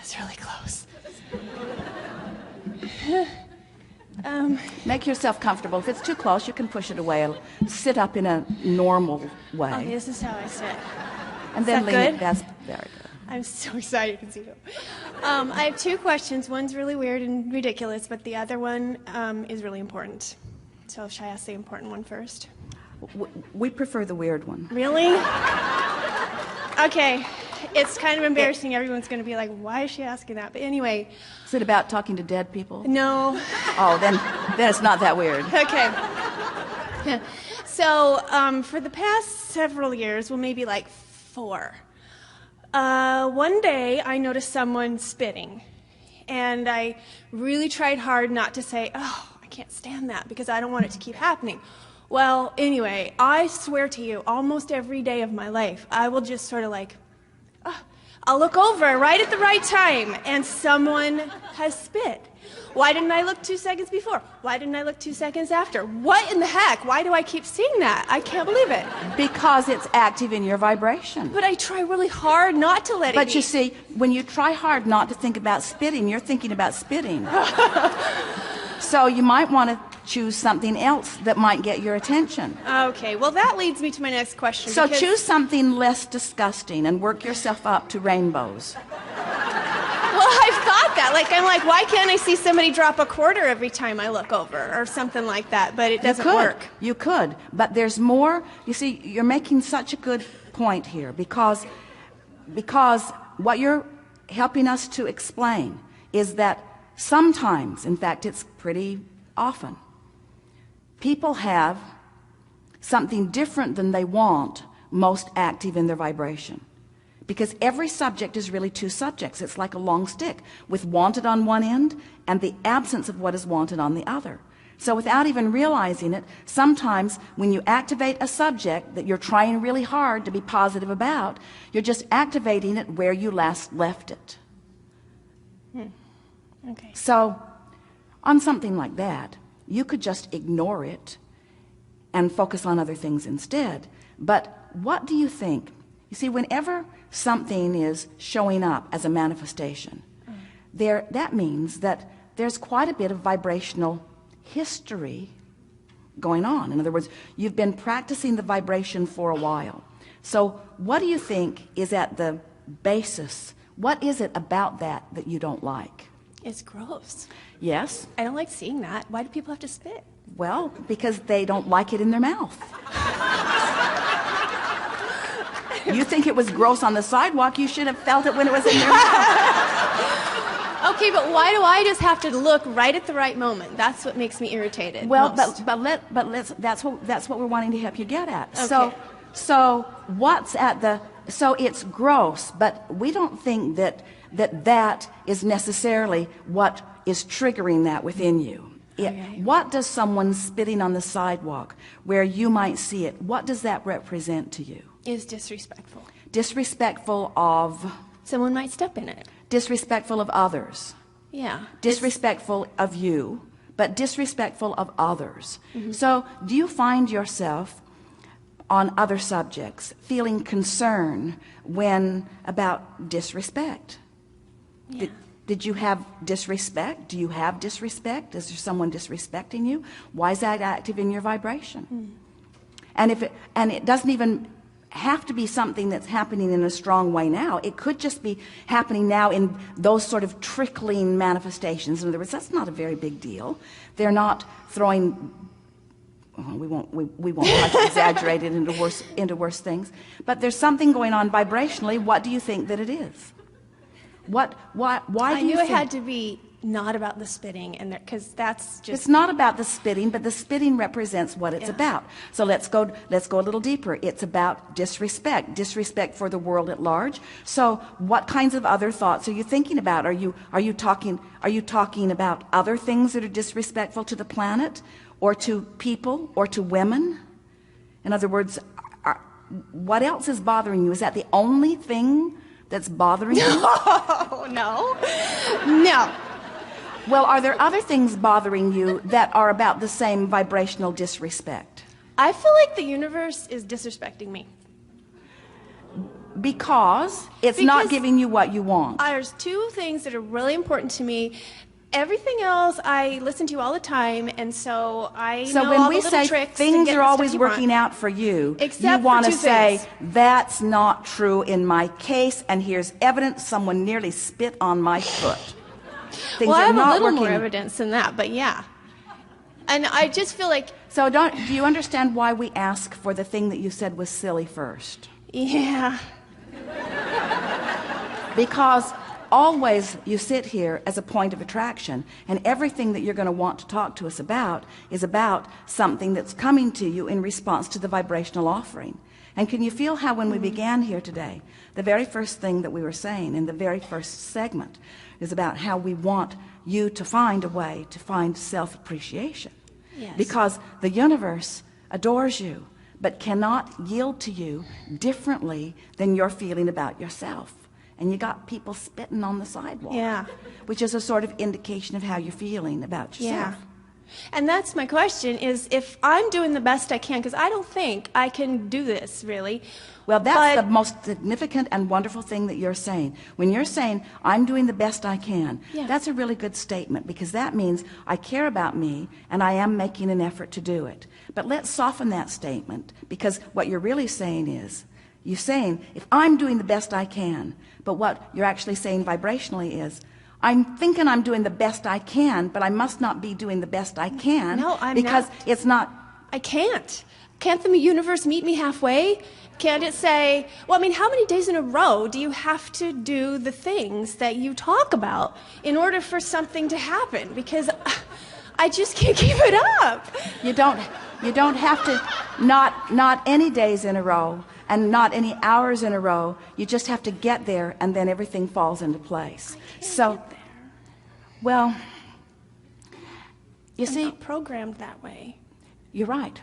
That's really close. Make yourself comfortable. If it's too close, you can push it away. Sit up in a normal way. Okay, this is how I sit. And then Is that lean good? it. That's very good. I'm so excited you can see you. I have two questions. One's really weird and ridiculous, but the other one is really important. So should I ask the important one first? We prefer the weird one. Really? Okay. It's kind of embarrassing. Everyone's going to be like, why is she asking that? But anyway. Is it about talking to dead people? No. Oh, then it's not that weird. Okay. So for the past several years, well, maybe like 4, one day I noticed someone spitting. And I really tried hard not to say, oh, I can't stand that, because I don't want it to keep happening. Well, anyway, I swear to you, almost every day of my life, I will just sort of like, I'll look over right at the right time, and someone has spit. Why didn't I look 2 seconds before? Why didn't I look 2 seconds after? What in the heck? Why do I keep seeing that? I can't believe it. Because it's active in your vibration. But I try really hard not to let it be. But you see, when you try hard not to think about spitting, you're thinking about spitting. So you might want to choose something else that might get your attention. Okay, well that leads me to my next question. So choose something less disgusting and work yourself up to rainbows. Well, I've thought that. I'm like, why can't I see somebody drop a quarter every time I look over or something like that? But it doesn't work. You could, but there's more. You see, you're making such a good point here because what you're helping us to explain is that sometimes, in fact, it's pretty often, people have something different than they want most active in their vibration. Because every subject is really 2 subjects. It's like a long stick with wanted on one end and the absence of what is wanted on the other. So without even realizing it, sometimes when you activate a subject that you're trying really hard to be positive about, you're just activating it where you last left it. Okay. So on something like that, you could just ignore it and focus on other things instead. But what do you think? You see, whenever something is showing up as a manifestation, that means that there's quite a bit of vibrational history going on. In other words, you've been practicing the vibration for a while. So what do you think is at the basis? What is it about that you don't like? It's gross. Yes? I don't like seeing that. Why do people have to spit? Well, because they don't like it in their mouth. You think it was gross on the sidewalk, you should have felt it when it was in your mouth. Okay, but why do I just have to look right at the right moment? That's what makes me irritated. Well, most. that's what we're wanting to help you get at. Okay. So what's at the, so it's gross, but we don't think that is necessarily what is triggering that within you. What does someone spitting on the sidewalk where you might see it, what does that represent to you? Is disrespectful. Disrespectful of? Someone might step in it. Disrespectful of others. Yeah. Disrespectful of you, but disrespectful of others. So do you find yourself on other subjects feeling concern about disrespect? Yeah. Did you have disrespect? Do you have disrespect? Is there someone disrespecting you? Why is that active in your vibration? And it doesn't even have to be something that's happening in a strong way now. It could just be happening now in those sort of trickling manifestations. In other words, that's not a very big deal. They're not throwing, well, we won't try to exaggerate it into worse things. But there's something going on vibrationally. What do you think that it is? Why do you think? I knew it had to be not about the spitting, and because that's just. It's not about the spitting, but the spitting represents what it's about. So let's go a little deeper. It's about disrespect for the world at large. So what kinds of other thoughts are you thinking about? Are you talking about other things that are disrespectful to the planet, or to people, or to women? In other words, what else is bothering you? Is that the only thing that's bothering you? No. Well, are there other things bothering you that are about the same vibrational disrespect? I feel like the universe is disrespecting me. Because it's not giving you what you want. There's two things that are really important to me. Everything else I listen to all the time, and so I know when all we the little say tricks things to get are the always stuff you working want. out for you, Except you want for to two say, things. that's not true in my case, and here's evidence someone nearly spit on my foot. Things Well, I are have a not little working. more evidence than that, but yeah. And I just feel like, So do you understand why we ask for the thing that you said was silly first? yeah. Because always you sit here as a point of attraction, and everything that you're going to want to talk to us about is about something that's coming to you in response to the vibrational offering. And can you feel how when we began here today, the very first thing that we were saying in the very first segment is about how we want you to find a way to find self-appreciation. Yes. Because the universe adores you, but cannot yield to you differently than you're feeling about yourself. And you got people spitting on the sidewalk. Yeah. Which is a sort of indication of how you're feeling about yourself. Yeah. And that's my question, is if I'm doing the best I can, because I don't think I can do this, really. Well, that's the most significant and wonderful thing that you're saying. When you're saying, I'm doing the best I can, Yeah. that's a really good statement, because that means I care about me and I am making an effort to do it. But let's soften that statement, because what you're really saying is, you're saying, if I'm doing the best I can, but what you're actually saying vibrationally is, I'm thinking I'm doing the best I can, but I must not be doing the best I can. No, I'm because not. It's not. I can't. Can't the universe meet me halfway? Can't it say, well, I mean, how many days in a row do you have to do the things that you talk about in order for something to happen? Because I just can't keep it up. You don't have to, not any days in a row and not any hours in a row. You just have to get there, and then everything falls into place. So, Get there. well, you I'm see, not programmed that way. you're right,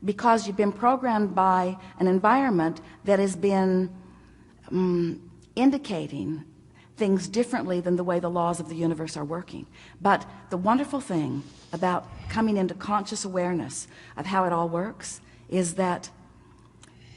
because you've been programmed by an environment that has been indicating things differently than the way the laws of the universe are working. But the wonderful thing about coming into conscious awareness of how it all works is that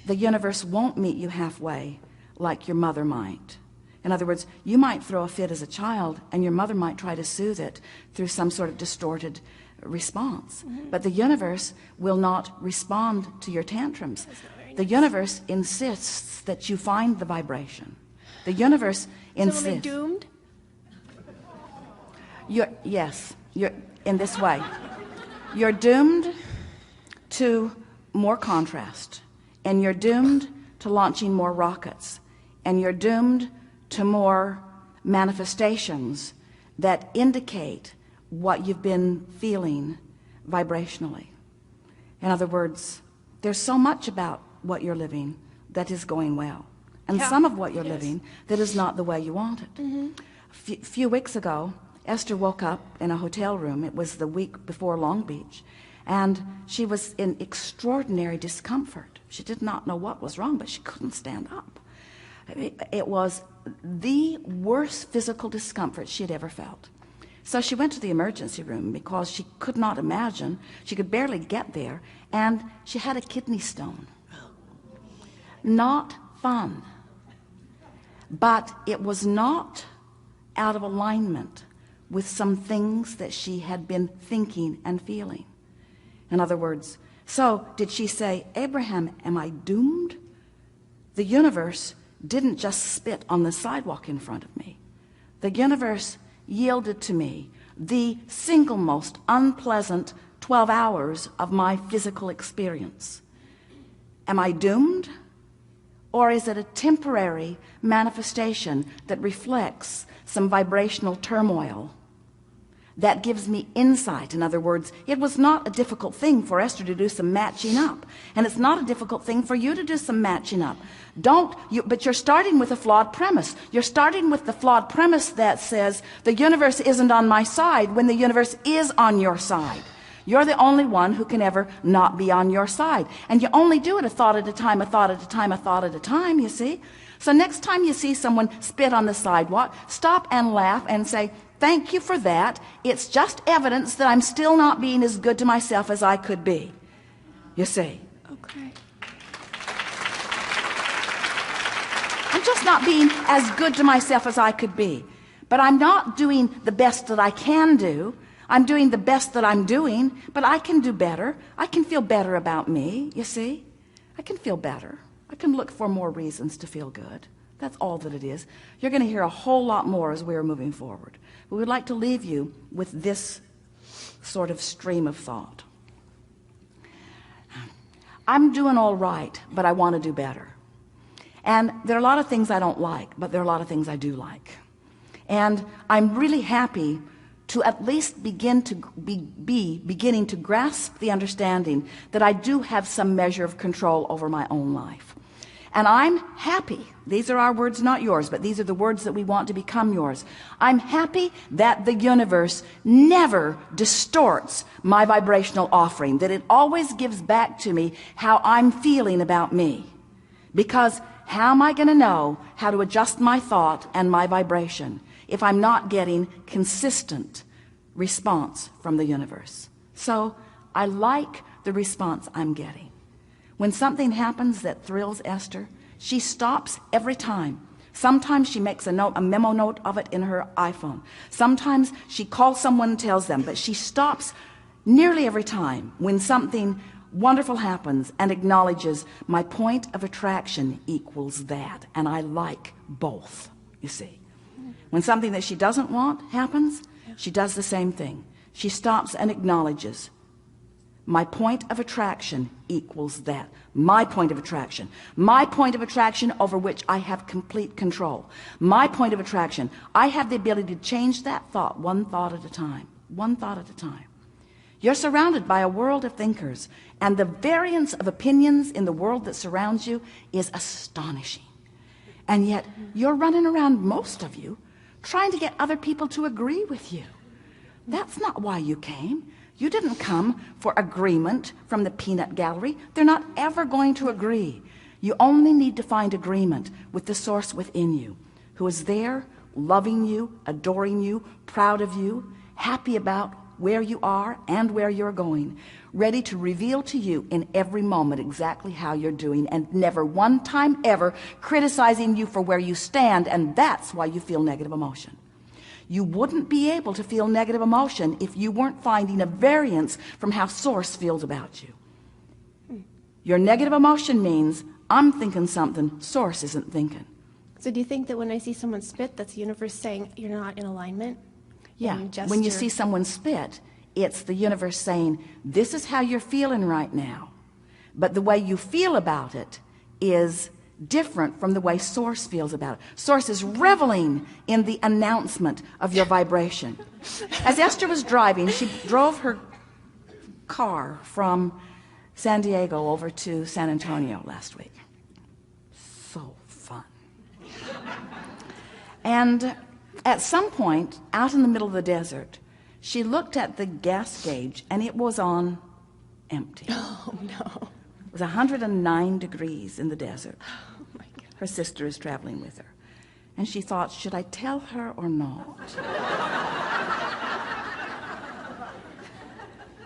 the universe won't meet you halfway like your mother might. In other words, you might throw a fit as a child, and your mother might try to soothe it through some sort of distorted response. But the universe will not respond to your tantrums. The universe insists that you find the vibration. The universe insists. So am I doomed? Yes, you're in this way. You're doomed to more contrast, and you're doomed to launching more rockets, and you're doomed to more manifestations that indicate what you've been feeling vibrationally. In other words, there's so much about what you're living that is going well, and Yeah, some of what you're it is. living that is not the way you want it. A few weeks ago, Esther woke up in a hotel room. It was the week before Long Beach, and she was in extraordinary discomfort. She did not know what was wrong, but she couldn't stand up. It was the worst physical discomfort she had ever felt. So she went to the emergency room because she could not imagine, she could barely get there, and she had a kidney stone. Not fun. But it was not out of alignment with some things that she had been thinking and feeling. In other words, so did she say, Abraham, am I doomed? The universe didn't just spit on the sidewalk in front of me. The universe yielded to me the single most unpleasant 12 hours of my physical experience. Am I doomed? Or is it a temporary manifestation that reflects some vibrational turmoil that gives me insight? In other words, it was not a difficult thing for Esther to do some matching up, and it's not a difficult thing for you to do some matching up. But you're starting with a flawed premise. You're starting with the flawed premise that says the universe isn't on my side when the universe is on your side. You're the only one who can ever not be on your side. And you only do it a thought at a time, a thought at a time, a thought at a time, you see. So next time you see someone spit on the sidewalk, stop and laugh and say, thank you for that. It's just evidence that I'm still not being as good to myself as I could be. You see. Okay. not being as good to myself as I could be. But I'm not doing the best that I can do. I'm doing the best that I'm doing, but I can do better. I can feel better about me, you see? I can feel better. I can look for more reasons to feel good. That's all that it is. You're going to hear a whole lot more as we're moving forward. But we'd like to leave you with this sort of stream of thought. I'm doing all right, but I want to do better. And there are a lot of things I don't like, but there are a lot of things I do like. And I'm really happy to at least begin to be beginning to grasp the understanding that I do have some measure of control over my own life. And I'm happy, these are our words, not yours, but these are the words that we want to become yours. I'm happy that the universe never distorts my vibrational offering, that it always gives back to me how I'm feeling about me. Because how am I going to know how to adjust my thought and my vibration if I'm not getting consistent response from the universe? So I like the response I'm getting. When something happens that thrills Esther, she stops every time. Sometimes she makes a memo note of it in her iPhone. Sometimes she calls someone and tells them, but she stops nearly every time when something wonderful happens and acknowledges my point of attraction equals that. And I like both, you see. When something that she doesn't want happens, she does the same thing. She stops and acknowledges my point of attraction equals that. My point of attraction. My point of attraction over which I have complete control. My point of attraction. I have the ability to change that thought one thought at a time. One thought at a time. You're surrounded by a world of thinkers, and the variance of opinions in the world that surrounds you is astonishing. And yet you're running around, most of you, trying to get other people to agree with you. That's not why you came. You didn't come for agreement from the peanut gallery. They're not ever going to agree. You only need to find agreement with the source within you, who is there, loving you, adoring you, proud of you, happy about where you are and where you're going, ready to reveal to you in every moment exactly how you're doing, and never one time ever criticizing you for where you stand. And that's why you feel negative emotion. You wouldn't be able to feel negative emotion if you weren't finding a variance from how source feels about you. Your negative emotion means I'm thinking something source isn't thinking. So do you think that when I see someone spit, that's the universe saying you're not in alignment? Yeah, when you see someone spit, it's the universe saying, this is how you're feeling right now. But the way you feel about it is different from the way source feels about it. Source is reveling in the announcement of your vibration. As Esther was driving, she drove her car from San Diego over to San Antonio last week. So fun. And at some point, out in the middle of the desert, she looked at the gas gauge, and it was on empty. Oh, no. It was 109 degrees in the desert. Oh, my God. Her sister is traveling with her. And she thought, should I tell her or not?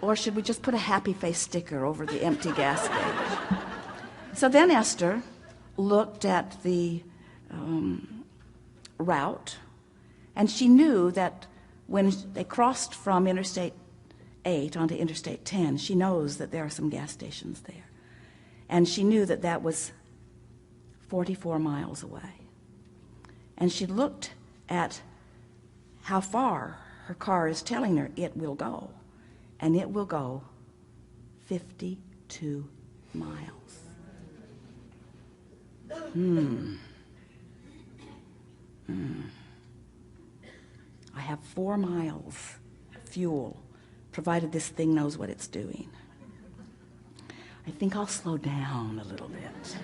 Or should we just put a happy face sticker over the empty gas gauge? So then Esther looked at the route, and she knew that when they crossed from Interstate 8 onto Interstate 10, she knows that there are some gas stations there. And she knew that that was 44 miles away. And she looked at how far her car is telling her it will go. And it will go 52 miles. I have 4 miles of fuel, provided this thing knows what it's doing. I think I'll slow down a little bit.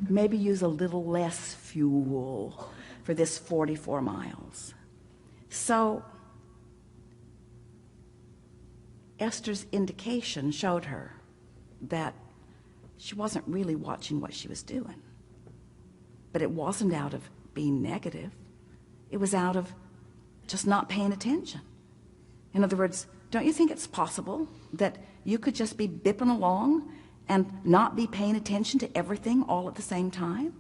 Maybe use a little less fuel for this 44 miles. So Esther's indication showed her that she wasn't really watching what she was doing. But it wasn't out of being negative. It was out of just not paying attention. In other words, don't you think it's possible that you could just be bipping along and not be paying attention to everything all at the same time?